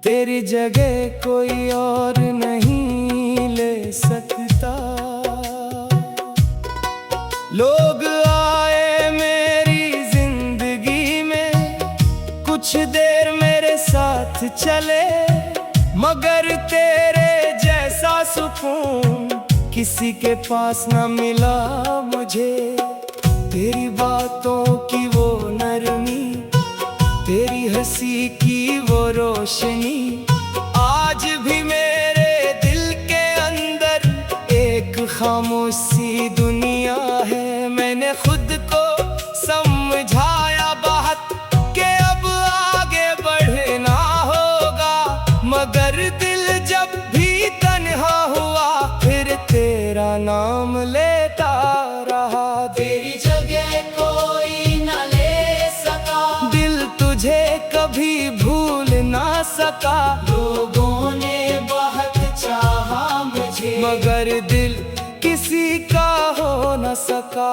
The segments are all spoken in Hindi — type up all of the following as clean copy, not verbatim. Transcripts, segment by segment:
तेरी जगह कोई और नहीं ले सकता। लोग आए मेरी जिंदगी में, कुछ देर मेरे साथ चले, मगर तेरे जैसा सुकून किसी के पास न मिला मुझे। तेरी बातों की वो नरमी, तेरी हंसी की वो रोशनी, आज भी मेरे दिल के अंदर एक खामोश सी दुनिया है। मैंने खुद को समझाया बात कि अब आगे बढ़ना होगा, मगर दिल जब भी तन्हा हुआ फिर तेरा नाम लेता रहा। तेरी जगह कोई न ले सका, दिल तुझे कभी भूल ना सका। लोगों ने बहुत चाहा मुझे, मगर दिल किसी का हो न सका।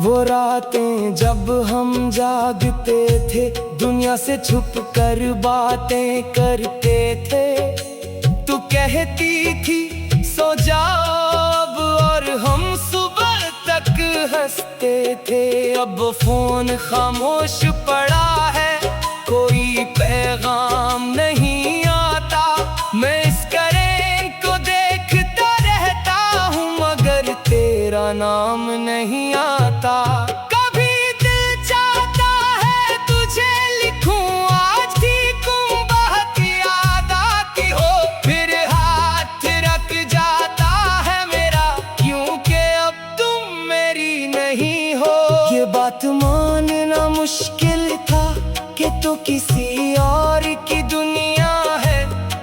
वो रातें जब हम जागते थे, दुनिया से छुप कर बातें करते थे। तू कहती थी सो जाओ अब, और हम सुबह तक हंसते थे। अब फोन खामोश पड़ा है, कोई पैगाम नहीं आता। मैं स्क्रीन को देखता रहता हूँ, मगर तेरा नाम नहीं आता। कभी दिल चाहता है तुझे लिखूं आज भी, तुम बहुत याद आती हो, फिर हाथ रख जाता है मेरा, क्योंकि अब तुम मेरी नहीं हो। ये बात मानना मुश्किल था कि तो किसी और की दुनिया है।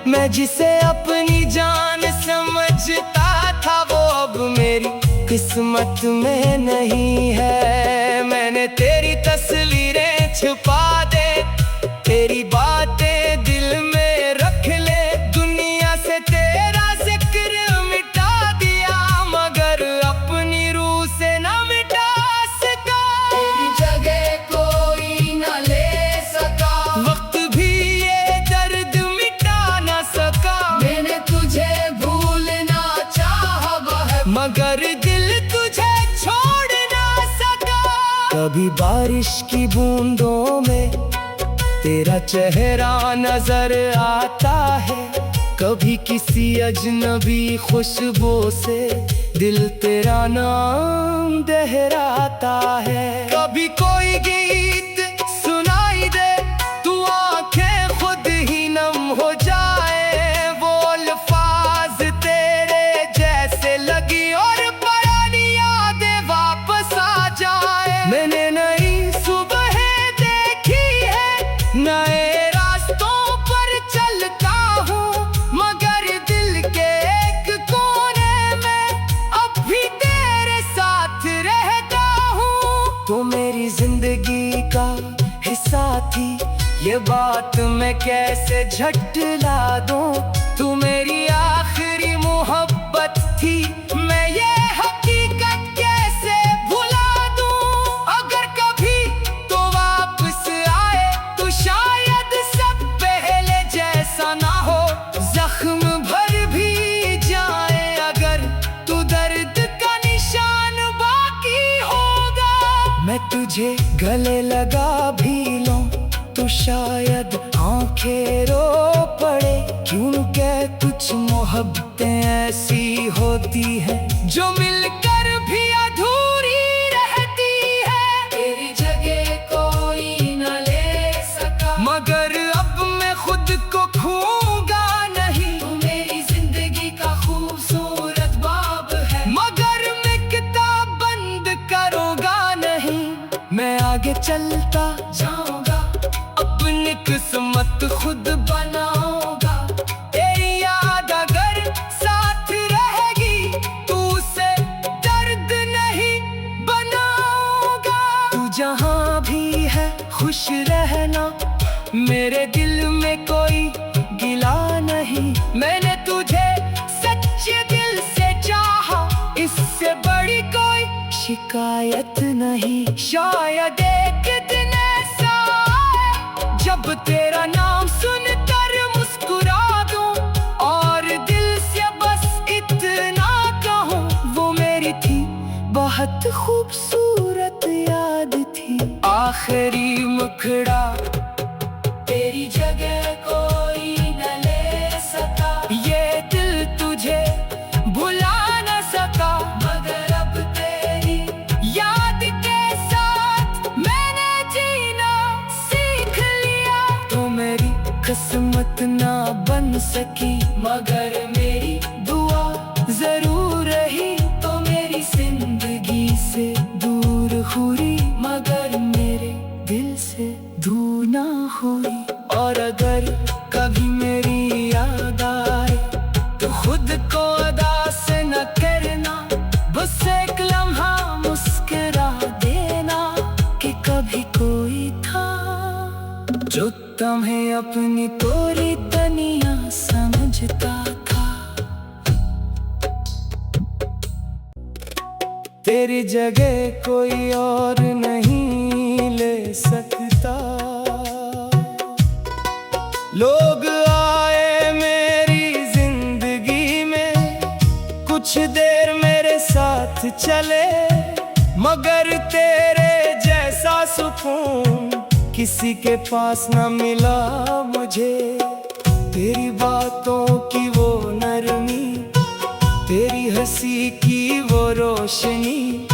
मैं जिसे अपनी जान समझता था, वो अब मेरी किस्मत में नहीं है। मैंने तेरी तस्वीरें छुपा दे, तेरी बातें दिल में रख ले, दुनिया से तेरा जिक्र मिटा दिया, मगर अपनी रूह से ना मिटा सका। तेरी जगह कोई न ले सका, वक्त भी ये दर्द मिटा ना सका। मैंने तुझे भूलना चाहा बहुत, मगर दिल तुझे छोड़ ना सका। कभी बारिश की बूंदों में तेरा चेहरा नजर आता है, कभी किसी अजनबी खुशबू से दिल तेरा नाम दोहराता है। कभी कोई गीत सुनाई दे, तू आंखें खुद ही नम हो जाए, वो अल्फाज तेरे जैसे लगी और पुरानी यादें वापस आ जाए। मैंने नई सुबह देखी है, नए रास्तों पर चलता हूँ, मगर दिल के एक कोने में अब भी तेरे साथ रहता हूँ। तू मेरी जिंदगी का हिस्सा थी, ये बात मैं कैसे झटला दूं। तू मेरी आखिरी मोहब्बत थी, मैं ये हकीकत कैसे भुला दूं। अगर कभी तो वापस आए तो शायद सब पहले जैसा ना हो, जख्म भर भी जाए अगर तू दर्द का निशान बाकी होगा। मैं तुझे गले लगा भी लूं तो शायद आंखें रो पड़े, क्योंकि कुछ मोहब्बतें ऐसी होती हैं जो मिलकर भी अधूरी रहती है। तेरी जगह कोई न ले सका, मगर अब मैं खुद को खोऊंगा नहीं। तू मेरी जिंदगी का खूबसूरत बाब है, मगर मैं किताब बंद करूंगा नहीं। मैं आगे चलता जाऊंगा अपनी किस्मत खुद बनाऊंगा। तेरी याद अगर साथ रहेगी, तू उसे दर्द नहीं बनाऊंगा। तू जहां भी है खुश रहना, मेरे दिल में कोई गिला नहीं। मैंने तुझे सच्चे दिल से चाहा, इससे बड़ी कोई शिकायत शिकायत नहीं। शायद एक दिन ऐसा आए जब तेरा नाम सुनकर मुस्कुरा दूं और दिल से बस इतना कहूं, वो मेरी थी बहुत खूबसूरत याद थी। आखिरी मुखड़ा तेरी जगह कोई न ले सका, ये दिल तुझे भुला न सका, मगर अब तेरी याद के साथ मैंने जीना सीख लिया। तो मेरी किस्मत ना बन सकी मगर मेरी दुआ जरूर रही। तो मेरी जिंदगी से दूर हुई मगर मेरे दिल से दूर ना हुई। और अगर कभी मेरी याद आए तो खुद को उदास न करना, बस एक लम्हा मुस्कुरा देना कि कभी कोई था जो तुम्हें अपनी पूरी दुनिया समझता था। तेरी जगह कोई और नहीं ले सकता। लोग आए मेरी जिंदगी में, कुछ देर मेरे साथ चले, मगर तेरे जैसा सुकून किसी के पास न मिला मुझे। तेरी बातों की वो नरमी, तेरी हंसी की वो रोशनी,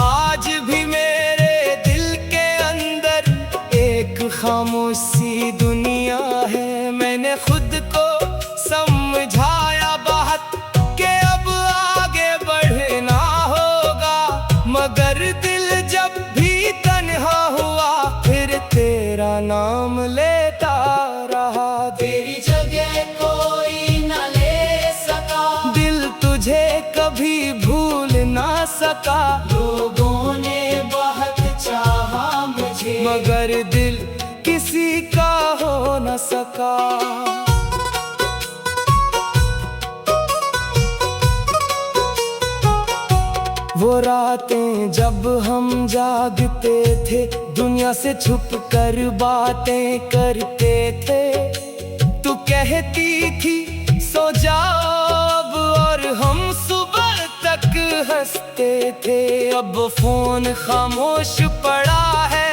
आज भी मेरे दिल के अंदर एक खामोशी दुनिया है। मैंने खुद को समझाया बात कि अब आगे बढ़ना होगा, मगर दिल जब भी तन्हा हुआ फिर तेरा नाम लेता रहा। तेरी जगह कोई न ले सका, दिल तुझे कभी भूल ना सका। लोगों ने बहुत चाहा मुझे मगर दिल किसी का हो न सका। वो रातें जब हम जागते थे, दुनिया से छुप कर बातें करते थे। तू कहती थी सो जाओ और हम सुबह तक हंसते थे। अब फोन खामोश पड़ा है,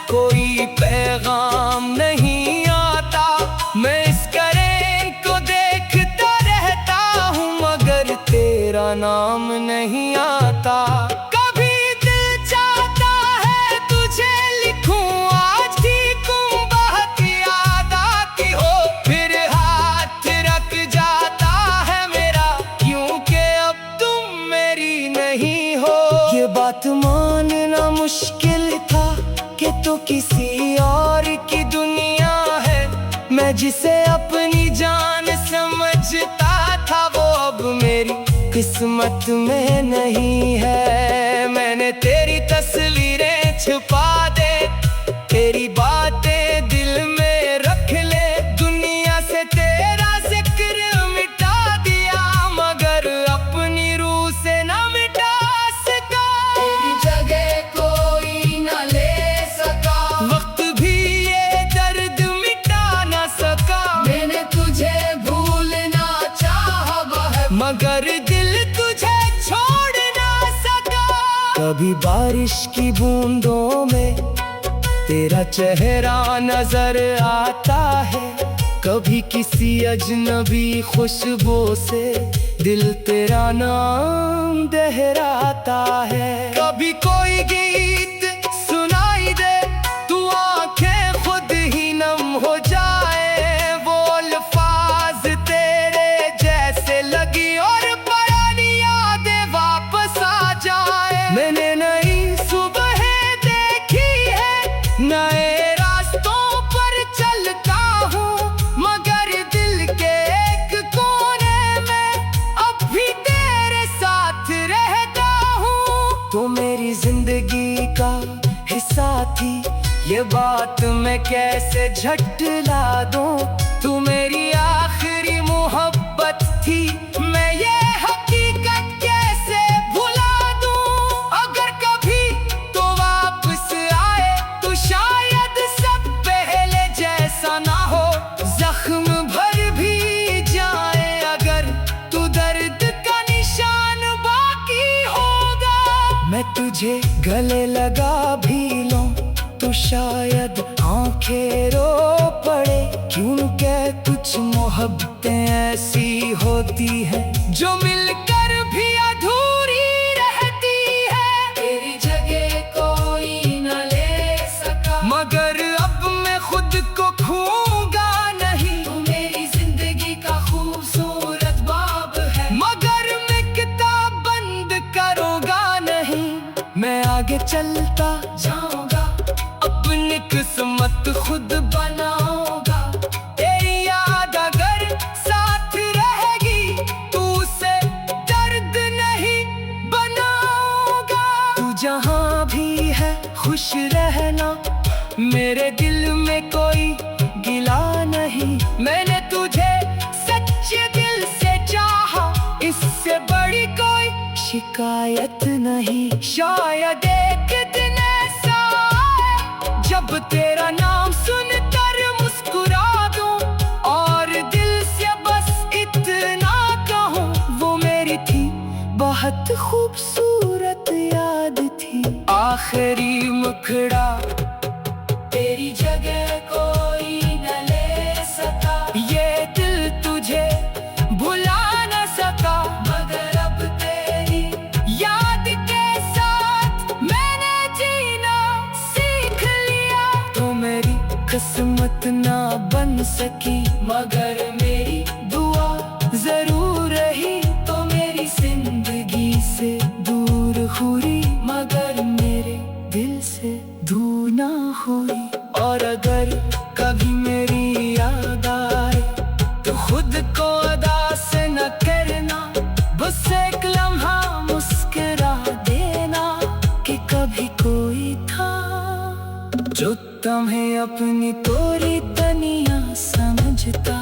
कोई पैगाम नहीं आता। मैं इस स्क्रीन को देखता रहता हूँ मगर तेरा नाम नहीं आता। कभी दिल चाहता है तुझे लिखूं आज भी बहुत याद आती हो, फिर हाथ रख जाता है मेरा क्योंकि अब तुम मेरी नहीं हो। ये बात मानना मुश्किल था कि तो किसी और की दुनिया है। मैं जिसे अपनी जान समझता था वो अब मेरी किस्मत में नहीं है। मैंने तेरी तस्वीरें छुपा दे, तेरी बातें दिल में रख ले, दुनिया से तेरा जिक्र मिटा दिया मगर अपनी रूह से ना मिटा सका। तेरी जगह कोई न ले सका, वक्त भी ये दर्द मिटा ना सका। मैंने तुझे भूलना चाहा मगर दिल तुझे छोड़ ना सका। कभी बारिश की बूंदों में तेरा चेहरा नजर आता है, कभी किसी अजनबी खुशबू से दिल तेरा नाम दोहराता है। कभी कोई गीत सुनाई दे, तू आंखें खुद ही नम हो जाए, वो अल्फाज तेरे जैसे लगी और पुरानी यादें वापस आ जाए। मैंने नई सुबह देखी है, नए रास्तों पर चलता हूँ मगर दिल के एक कोने में अब भी तेरे साथ रहता हूँ। तो मेरी जिंदगी का हिस्सा थी, ये बात मैं कैसे झटला दूं। तू मेरी आखिरी मोहब्बत थी, मैं ये हकीकत कैसे भुला दूं। अगर कभी तुझे गले लगा भी लूं तो शायद आंखें रो पड़े। क्यों कह कुछ मोहब्बतें ऐसी होती हैं जो मिलकर भी अधूरी रहती है। तेरी जगह कोई न ले सका, मगर अब मैं खुद को खोऊंगा नहीं। तू मेरी जिंदगी का खूबसूरत बाब है, मगर मैं किताब बंद करूंगा नहीं। मैं आगे चलता जाऊंगा अपनी किस्मत खुद बनाऊंगा। तेरी याद अगर साथ रहेगी तू उसे दर्द नहीं बनाऊंगा। तू जहां भी है खुश रहना, मेरे दिल में कोई गिला नहीं। मैंने तुझे सच्चे दिल से चाहा, इससे बड़ी कोई शिकायत नहीं। शायद एक दिन ऐसा आए जब तेरा नाम सुनकर मुस्कुरा दूं और दिल से बस इतना कहूं, वो मेरी थी बहुत खूबसूरत याद थी। आखिरी मुखड़ा तेरी जगह कोई न ले सका, ये दिल तुझे भुला न सका। मगर अब तेरी याद के साथ मैंने जीना सीख लिया। तो मेरी किस्मत ना बन सकी, मगर मेरी दुआ जरूर रही। तो मेरी जिंदगी से दूर हुई, मगर मेरे दिल से दूर ना हुई। और अगर कभी मेरी याद आए तो खुद को अदा से न करना, बस एक लम्हा मुस्कुरा देना कि कभी कोई था जो तुम्हें अपनी तोरी तनिया समझता।